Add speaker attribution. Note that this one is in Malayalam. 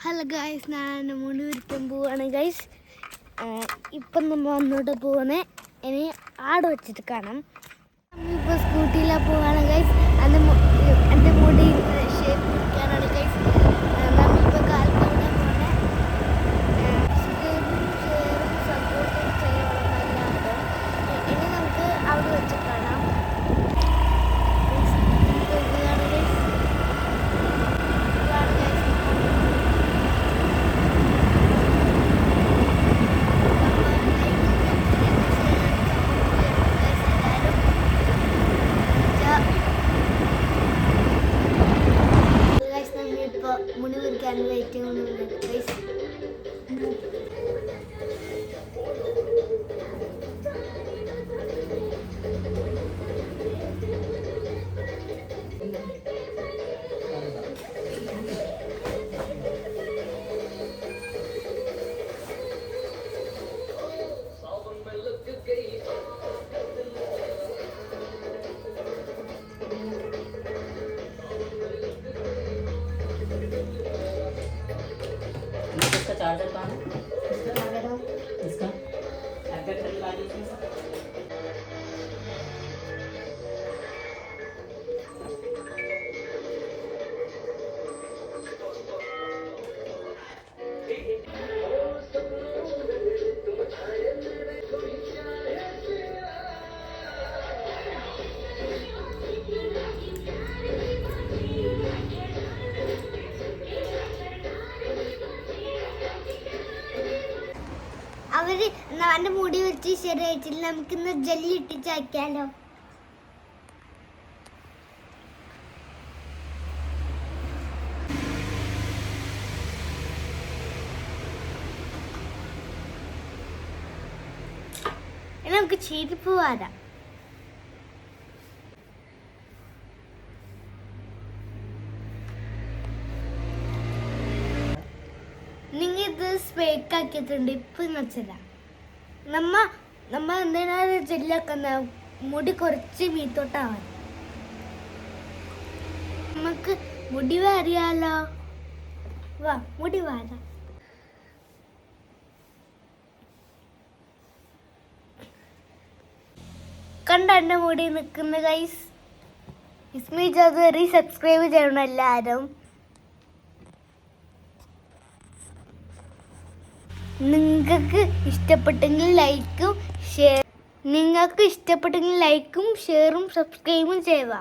Speaker 1: ഹലോ ഗൈസ്, ഞാൻ മുടി വിരിക്കാൻ പോവാണ് ഗൈസ്. ഇപ്പം നമ്മൾ വന്നോട്ട് പോകുന്നത് ഇനി ആട് വെച്ചിട്ട് കാണാം. നമ്മളിപ്പോൾ സ്കൂട്ടിയിലാണ് പോവാണ് ഗൈസ്. എൻ്റെ മുടി ഷേപ്പ് പിടിക്കാനാണ് ഗൈസ്. നമ്മളിപ്പോൾ കാലത്തോടെ പോലെ സപ്പോർട്ട് ചെയ്യണമെന്നല്ലാണ്ട് ഇനി നമുക്ക് അവിടെ വെച്ച് കാണാം. മുടി വിരിക്കാൻ വെയിറ്റ് ചെയ്യുന്നുണ്ട് ഗൈസ്.
Speaker 2: चार्जर कहाँ है इसका? लगा दीजिए।
Speaker 1: അവൻ്റെ മുടി വെച്ച് ശരിയായിട്ടില്ല, നമുക്കിന്ന് ജെല്ലി ഇട്ടിച്ച് അയക്കാലോ. നമുക്ക് ചെരുപ്പ് വാരാം. നിങ്ങൾ ഇത് സ്പേക്ക് ആക്കിയിട്ടുണ്ട്. ഇപ്പം വെച്ചല്ല നമ്മ എന്തിനാണ് ജെല്ലാക്കുന്ന മുടി കുറച്ച് മീത്തോട്ടാവാൻ. നമുക്ക് മുടി വാരിയാലോ? വാ, മുടി വാരാം. കണ്ട എൻ്റെ മുടി നിൽക്കുന്ന ഗൈസ്. ഇസ്മി ചൗധരി സബ്സ്ക്രൈബ് ചെയ്യണം എല്ലാവരും. നിങ്ങൾക്ക് ഇഷ്ടപ്പെട്ടെങ്കിൽ ലൈക്കും ഷെയറും സബ്സ്ക്രൈബും ചെയ്യുക.